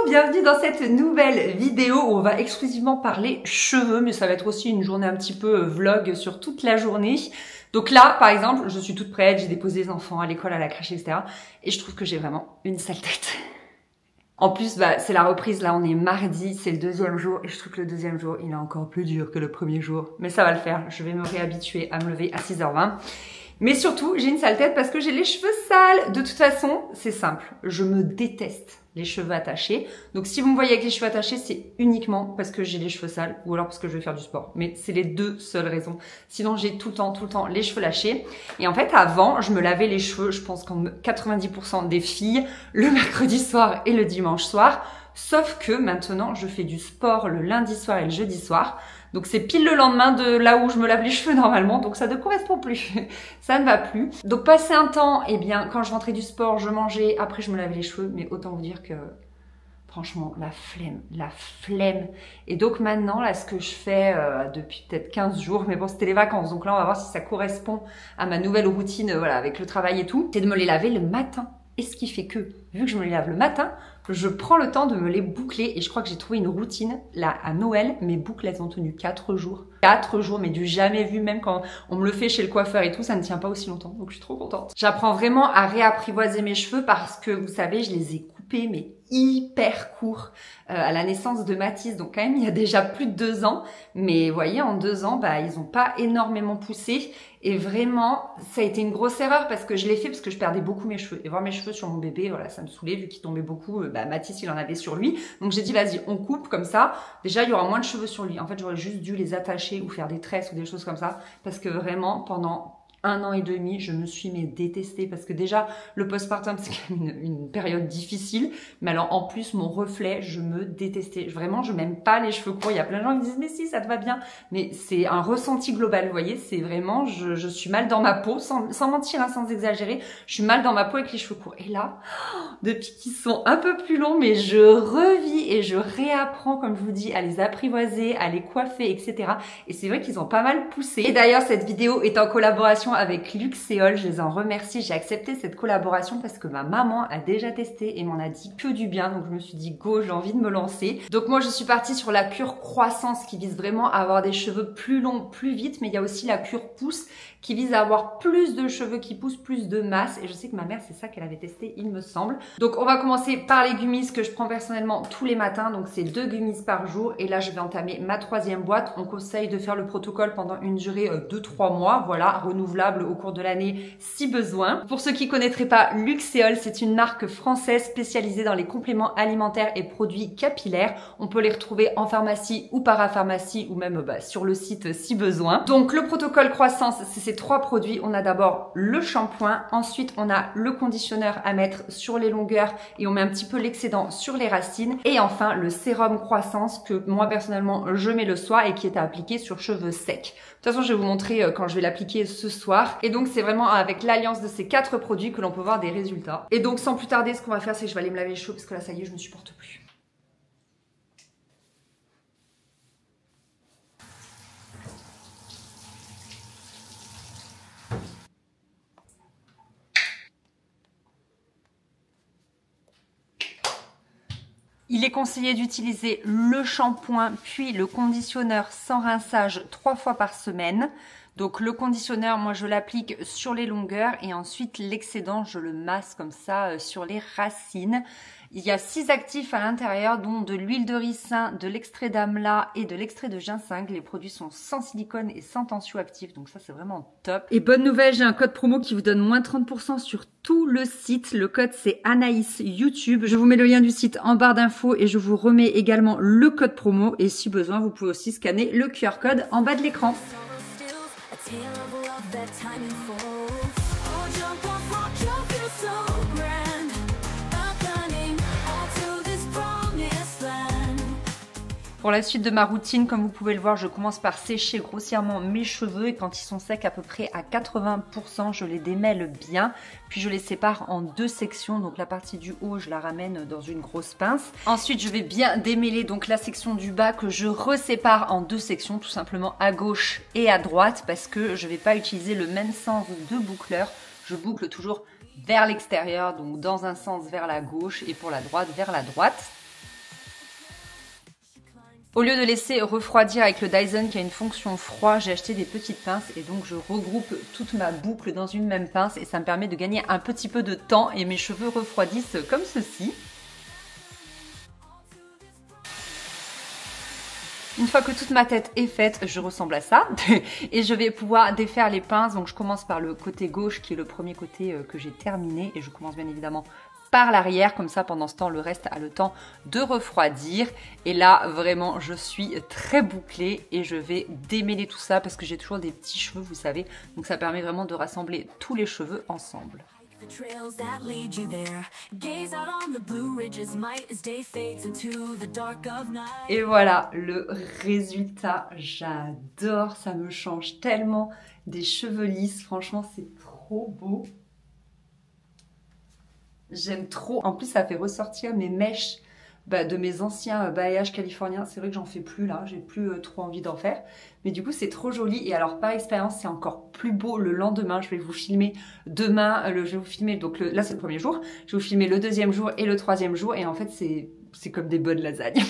bienvenue dans cette nouvelle vidéo où on va exclusivement parler cheveux, mais ça va être aussi une journée un petit peu vlog sur toute la journée. Donc là, par exemple, je suis toute prête, j'ai déposé les enfants à l'école, à la crèche, etc. Et je trouve que j'ai vraiment une sale tête. En plus, c'est la reprise, là on est mardi, c'est le deuxième jour, et je trouve que le deuxième jour, il est encore plus dur que le premier jour. Mais ça va le faire, je vais me réhabituer à me lever à 6h20. Mais surtout, j'ai une sale tête parce que j'ai les cheveux sales. De toute façon, c'est simple, je me déteste les cheveux attachés. Donc si vous me voyez avec les cheveux attachés, c'est uniquement parce que j'ai les cheveux sales ou alors parce que je vais faire du sport. Mais c'est les deux seules raisons. Sinon, j'ai tout le temps les cheveux lâchés. Et en fait, avant, je me lavais les cheveux, je pense comme 90% des filles, le mercredi soir et le dimanche soir. Sauf que maintenant, je fais du sport le lundi soir et le jeudi soir. Donc c'est pile le lendemain de là où je me lave les cheveux normalement, donc ça ne correspond plus, ça ne va plus. Donc passé un temps, eh bien quand je rentrais du sport, je mangeais, après je me lavais les cheveux, mais autant vous dire que franchement la flemme. Et donc maintenant là ce que je fais depuis peut-être 15 jours, mais bon c'était les vacances, donc là on va voir si ça correspond à ma nouvelle routine, voilà, avec le travail et tout, c'est de me les laver le matin. Et ce qui fait que, vu que je me les lave le matin, je prends le temps de me les boucler. Et je crois que j'ai trouvé une routine. Là, à Noël, mes boucles, elles ont tenu 4 jours. 4 jours, mais du jamais vu. Même quand on me le fait chez le coiffeur et tout, ça ne tient pas aussi longtemps. Donc, je suis trop contente. J'apprends vraiment à réapprivoiser mes cheveux parce que, vous savez, je les ai coupés, mais hyper courts à la naissance de Mathis. Donc, quand même, il y a déjà plus de 2 ans. Mais, vous voyez, en 2 ans, ils n'ont pas énormément poussé. Et vraiment, ça a été une grosse erreur parce que je l'ai fait parce que je perdais beaucoup mes cheveux. Et voir mes cheveux sur mon bébé, voilà, ça me saoulait vu qu'il tombait beaucoup. Mathis, il en avait sur lui. Donc j'ai dit, vas-y, on coupe comme ça. Déjà, il y aura moins de cheveux sur lui. En fait, j'aurais juste dû les attacher ou faire des tresses ou des choses comme ça. Parce que vraiment, pendant 1 an et demi, je me suis détestée parce que déjà, le postpartum, c'est quand même une période difficile. Mais alors, en plus, mon reflet, je me détestais. Vraiment, je m'aime pas les cheveux courts. Il y a plein de gens qui me disent, mais si, ça te va bien. Mais c'est un ressenti global, vous voyez. C'est vraiment, je suis mal dans ma peau, sans mentir, hein, sans exagérer. Je suis mal dans ma peau avec les cheveux courts. Et là, depuis qu'ils sont un peu plus longs, mais je revis et je réapprends, comme je vous dis, à les apprivoiser, à les coiffer, etc. Et c'est vrai qu'ils ont pas mal poussé. Et d'ailleurs, cette vidéo est en collaboration avec Luxéol, je les en remercie. J'ai accepté cette collaboration parce que ma maman a déjà testé et m'en a dit que du bien. Donc je me suis dit go, j'ai envie de me lancer. Donc moi je suis partie sur la cure croissance qui vise vraiment à avoir des cheveux plus longs, plus vite. Mais il y a aussi la cure pousse qui vise à avoir plus de cheveux qui poussent, plus de masse. Et je sais que ma mère, c'est ça qu'elle avait testé, il me semble. Donc on va commencer par les gummies que je prends personnellement tous les matins. Donc c'est 2 gummies par jour. Et là je vais entamer ma 3e boîte. On conseille de faire le protocole pendant une durée de 3 mois. Voilà, renouvelable au cours de l'année si besoin. Pour ceux qui connaîtraient pas Luxéol, c'est une marque française spécialisée dans les compléments alimentaires et produits capillaires. On peut les retrouver en pharmacie ou parapharmacie ou même sur le site si besoin. Donc le protocole croissance, c'est ces 3 produits. On a d'abord le shampoing, ensuite on a le conditionneur à mettre sur les longueurs et on met un petit peu l'excédent sur les racines. Et enfin le sérum croissance que moi personnellement je mets le soir et qui est à appliquer sur cheveux secs. De toute façon je vais vous montrer quand je vais l'appliquer ce soir. Et donc c'est vraiment avec l'alliance de ces 4 produits que l'on peut voir des résultats. Et donc sans plus tarder, ce qu'on va faire, c'est que je vais aller me laver les cheveux parce que là ça y est, je ne supporte plus. Il est conseillé d'utiliser le shampoing puis le conditionneur sans rinçage 3 fois par semaine. Donc le conditionneur, moi je l'applique sur les longueurs et ensuite l'excédent, je le masse comme ça sur les racines. Il y a 6 actifs à l'intérieur, dont de l'huile de ricin, de l'extrait d'amla et de l'extrait de ginseng. Les produits sont sans silicone et sans tensioactif, donc ça c'est vraiment top. Et bonne nouvelle, j'ai un code promo qui vous donne moins 30% sur tout le site. Le code c'est Anaïs YouTube. Je vous mets le lien du site en barre d'infos et je vous remets également le code promo. Et si besoin, vous pouvez aussi scanner le QR code en bas de l'écran. Pour la suite de ma routine, comme vous pouvez le voir, je commence par sécher grossièrement mes cheveux et quand ils sont secs à peu près à 80%, je les démêle bien. Puis je les sépare en 2 sections. Donc la partie du haut, je la ramène dans une grosse pince. Ensuite, je vais bien démêler donc la section du bas que je resépare en 2 sections, tout simplement à gauche et à droite parce que je ne vais pas utiliser le même sens de boucleur. Je boucle toujours vers l'extérieur, donc dans un sens vers la gauche et pour la droite vers la droite. Au lieu de laisser refroidir avec le Dyson qui a une fonction froid, j'ai acheté des petites pinces et donc je regroupe toute ma boucle dans une même pince et ça me permet de gagner un petit peu de temps et mes cheveux refroidissent comme ceci. Une fois que toute ma tête est faite, je ressemble à ça et je vais pouvoir défaire les pinces. Donc je commence par le côté gauche qui est le premier côté que j'ai terminé et je commence bien évidemment par l'arrière, comme ça pendant ce temps le reste a le temps de refroidir et là vraiment je suis très bouclée et je vais démêler tout ça parce que j'ai toujours des petits cheveux vous savez, donc ça permet vraiment de rassembler tous les cheveux ensemble. Et voilà le résultat, j'adore, ça me change tellement des cheveux lisses, franchement c'est trop beau. J'aime trop. En plus, ça fait ressortir mes mèches de mes anciens balayages californiens. C'est vrai que j'en fais plus là, j'ai plus trop envie d'en faire. Mais du coup, c'est trop joli. Et alors, par expérience, c'est encore plus beau le lendemain. Je vais vous filmer demain. Je vais vous filmer, donc là, c'est le premier jour. Je vais vous filmer le deuxième jour et le troisième jour. Et en fait, c'est comme des bonnes lasagnes.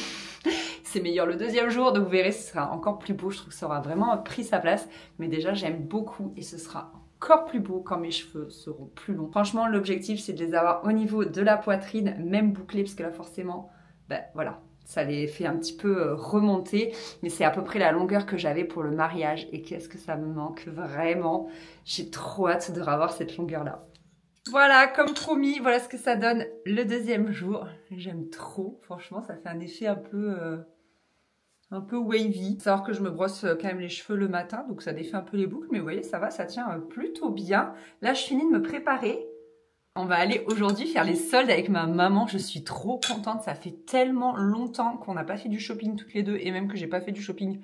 C'est meilleur le deuxième jour, donc vous verrez, ce sera encore plus beau. Je trouve que ça aura vraiment pris sa place. Mais déjà, j'aime beaucoup et ce sera encore plus beau quand mes cheveux seront plus longs. Franchement, l'objectif, c'est de les avoir au niveau de la poitrine, même bouclés, parce que là, forcément, voilà, ça les fait un petit peu remonter. Mais c'est à peu près la longueur que j'avais pour le mariage. Et qu'est-ce que ça me manque vraiment. J'ai trop hâte de revoir cette longueur-là. Voilà, comme promis, voilà ce que ça donne le deuxième jour. J'aime trop, franchement, ça fait un effet un peu wavy. Faut savoir que je me brosse quand même les cheveux le matin, donc ça défait un peu les boucles, mais vous voyez, ça va, ça tient plutôt bien. Là, je finis de me préparer. On va aller aujourd'hui faire les soldes avec ma maman. Je suis trop contente, ça fait tellement longtemps qu'on n'a pas fait du shopping toutes les deux, et même que j'ai pas fait du shopping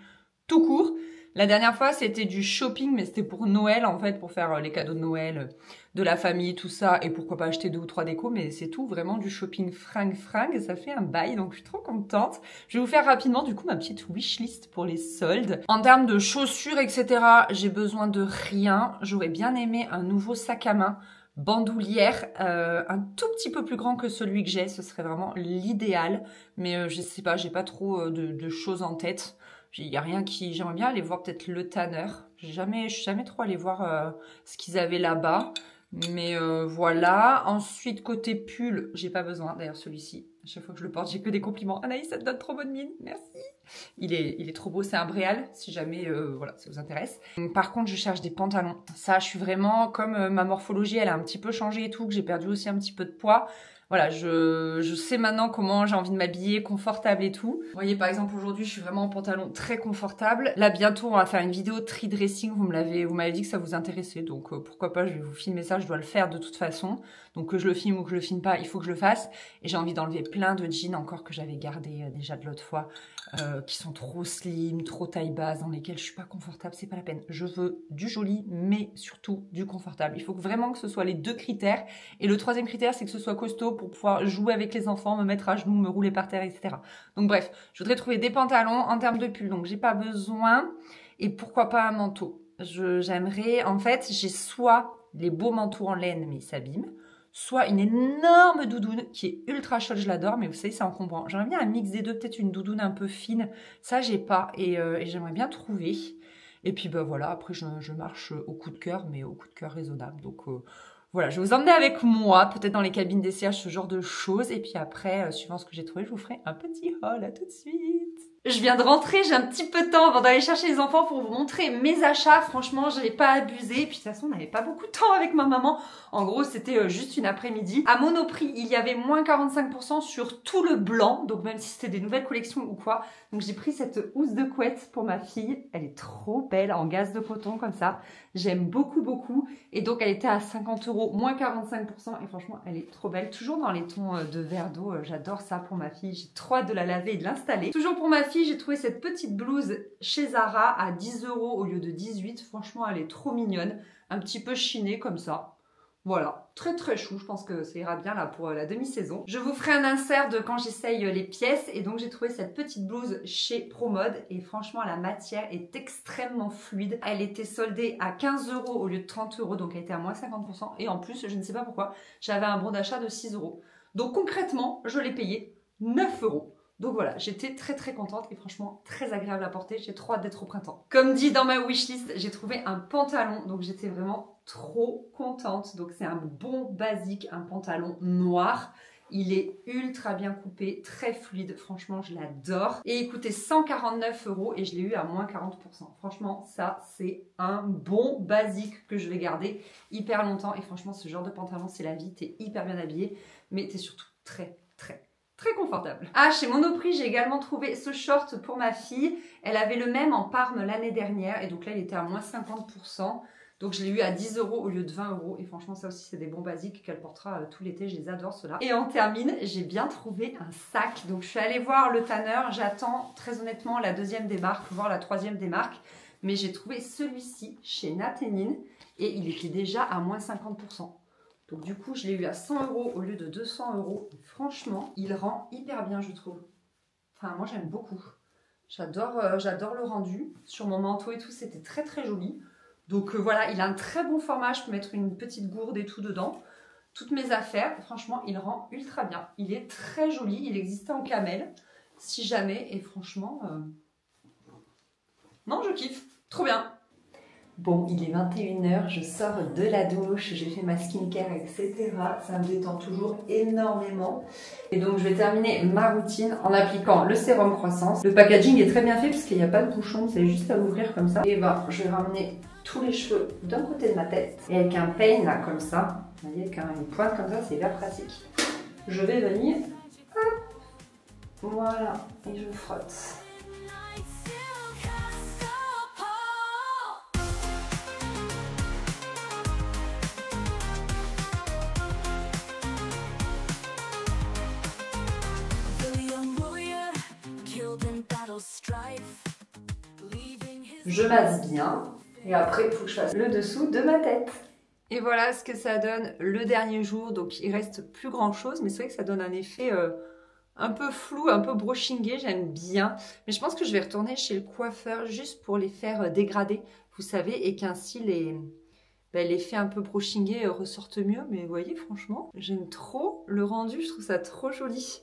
tout court. La dernière fois, c'était du shopping, mais c'était pour Noël, en fait, pour faire les cadeaux de Noël, de la famille, tout ça, et pourquoi pas acheter 2 ou 3 décos, mais c'est tout, vraiment du shopping fringue, ça fait un bail, donc je suis trop contente. Je vais vous faire rapidement, du coup, ma petite wishlist pour les soldes. En termes de chaussures, etc., j'ai besoin de rien. J'aurais bien aimé un nouveau sac à main, bandoulière, un tout petit peu plus grand que celui que j'ai, ce serait vraiment l'idéal, mais je sais pas, j'ai pas trop de choses en tête. Il n'y a rien qui... J'aimerais bien aller voir peut-être le tanneur. Je suis jamais trop allée voir ce qu'ils avaient là-bas. Mais voilà. Ensuite, côté pull, j'ai pas besoin. D'ailleurs, celui-ci, à chaque fois que je le porte, j'ai que des compliments. Anaïs, ça te donne trop bonne mine. Merci. Il est trop beau. C'est un bréal, si jamais voilà, ça vous intéresse. Par contre, je cherche des pantalons. Ça, je suis vraiment... Comme ma morphologie, elle a un petit peu changé et tout, que j'ai perdu aussi un petit peu de poids. Voilà, je sais maintenant comment j'ai envie de m'habiller, confortable et tout. Vous voyez, par exemple, aujourd'hui, je suis vraiment en pantalon très confortable. Là, bientôt, on va faire une vidéo tri dressing. Vous m'avez dit que ça vous intéressait, donc pourquoi pas, je vais vous filmer ça. Je dois le faire de toute façon. Donc que je le filme ou que je le filme pas, il faut que je le fasse. Et j'ai envie d'enlever plein de jeans encore que j'avais gardés déjà de l'autre fois, qui sont trop slim, trop taille basse, dans lesquels je suis pas confortable. C'est pas la peine. Je veux du joli, mais surtout du confortable. Il faut vraiment que ce soit les deux critères. Et le troisième critère, c'est que ce soit costaud pour pouvoir jouer avec les enfants, me mettre à genoux, me rouler par terre, etc. Donc bref, je voudrais trouver des pantalons en termes de pull, donc j'ai pas besoin. Et pourquoi pas un manteau. J'aimerais, en fait, j'ai soit les beaux manteaux en laine, mais ils s'abîment, soit une énorme doudoune qui est ultra chaude, je l'adore, mais vous savez, c'est encombrant. J'aimerais bien un mix des deux, peut-être une doudoune un peu fine. Ça, j'ai pas, et j'aimerais bien trouver. Et puis, voilà, après, je marche au coup de cœur, mais au coup de cœur raisonnable. Donc, voilà, je vais vous emmener avec moi, peut-être dans les cabines d'essayage, ce genre de choses. Et puis après, suivant ce que j'ai trouvé, je vous ferai un petit haul. À tout de suite. Je viens de rentrer, j'ai un petit peu de temps avant d'aller chercher les enfants pour vous montrer mes achats. Franchement, je n'ai pas abusé. Puis de toute façon, on n'avait pas beaucoup de temps avec ma maman. En gros, c'était juste une après-midi. À Monoprix, il y avait moins 45% sur tout le blanc. Donc même si c'était des nouvelles collections ou quoi. Donc j'ai pris cette housse de couette pour ma fille. Elle est trop belle en gaze de coton comme ça. J'aime beaucoup, beaucoup. Et donc elle était à 50 €, moins 45%. Et franchement, elle est trop belle. Toujours dans les tons de verre d'eau. J'adore ça pour ma fille. J'ai trop hâte de la laver et de l'installer. Toujours pour ma fille, j'ai trouvé cette petite blouse chez Zara à 10 € au lieu de 18. Franchement, elle est trop mignonne. Un petit peu chinée comme ça. Voilà, très très chou, je pense que ça ira bien là pour la demi-saison. Je vous ferai un insert de quand j'essaye les pièces et donc j'ai trouvé cette petite blouse chez Promode et franchement la matière est extrêmement fluide. Elle était soldée à 15 € au lieu de 30 €, donc elle était à moins 50% et en plus, je ne sais pas pourquoi, j'avais un bon d'achat de 6 €. Donc concrètement, je l'ai payé 9 €. Donc voilà, j'étais très contente et franchement très agréable à porter. J'ai trop hâte d'être au printemps. Comme dit dans ma wishlist, j'ai trouvé un pantalon, donc j'étais vraiment trop contente. Donc c'est un bon basique, un pantalon noir. Il est ultra bien coupé, très fluide, franchement je l'adore. Et il coûtait 149 € et je l'ai eu à moins 40%. Franchement ça c'est un bon basique que je vais garder hyper longtemps. Et franchement ce genre de pantalon c'est la vie, t'es hyper bien habillé, mais t'es surtout très confortable. Ah, chez Monoprix, j'ai également trouvé ce short pour ma fille. Elle avait le même en Parme l'année dernière et donc là, il était à moins 50%. Donc je l'ai eu à 10 € au lieu de 20 € et franchement, ça aussi, c'est des bons basiques qu'elle portera tout l'été. Je les adore, ceux-là. Et on termine, j'ai bien trouvé un sac. Donc je suis allée voir le tanneur. J'attends très honnêtement la deuxième démarque, voire la troisième démarque. Mais j'ai trouvé celui-ci chez Naténine et il était déjà à moins 50%. Donc du coup, je l'ai eu à 100 € au lieu de 200 €. Et franchement, il rend hyper bien, je trouve. Enfin, moi, j'aime beaucoup. J'adore le rendu. Sur mon manteau et tout, c'était très joli. Donc voilà, il a un très bon format. Je peux mettre une petite gourde et tout dedans. Toutes mes affaires, franchement, il rend ultra bien. Il est très joli. Il existait en camel, si jamais. Et franchement, non, je kiffe. Trop bien. Bon, il est 21 h, je sors de la douche, j'ai fait ma skincare, etc. Ça me détend toujours énormément. Et donc, je vais terminer ma routine en appliquant le sérum croissance. Le packaging est très bien fait parce qu'il n'y a pas de bouchon, c'est juste à ouvrir comme ça. Et ben, je vais ramener tous les cheveux d'un côté de ma tête. Et avec un peigne là, comme ça, vous voyez, avec une pointe comme ça, c'est hyper pratique. Je vais venir, hop, voilà, et je frotte. Je masse bien et après il faut que je fasse le dessous de ma tête. Et voilà ce que ça donne le dernier jour. Donc il reste plus grand chose, mais c'est vrai que ça donne un effet un peu flou, un peu brushingé, j'aime bien. Mais je pense que je vais retourner chez le coiffeur juste pour les faire dégrader, vous savez, et qu'ainsi l'effet un peu brushingé ressorte mieux. Mais vous voyez, franchement, j'aime trop le rendu, je trouve ça trop joli.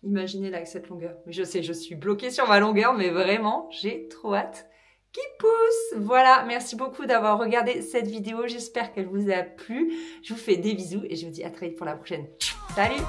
Imaginez-la avec cette longueur. Mais je sais, je suis bloquée sur ma longueur, mais vraiment, j'ai trop hâte qu'il pousse. Voilà, merci beaucoup d'avoir regardé cette vidéo. J'espère qu'elle vous a plu. Je vous fais des bisous et je vous dis à très vite pour la prochaine. Salut!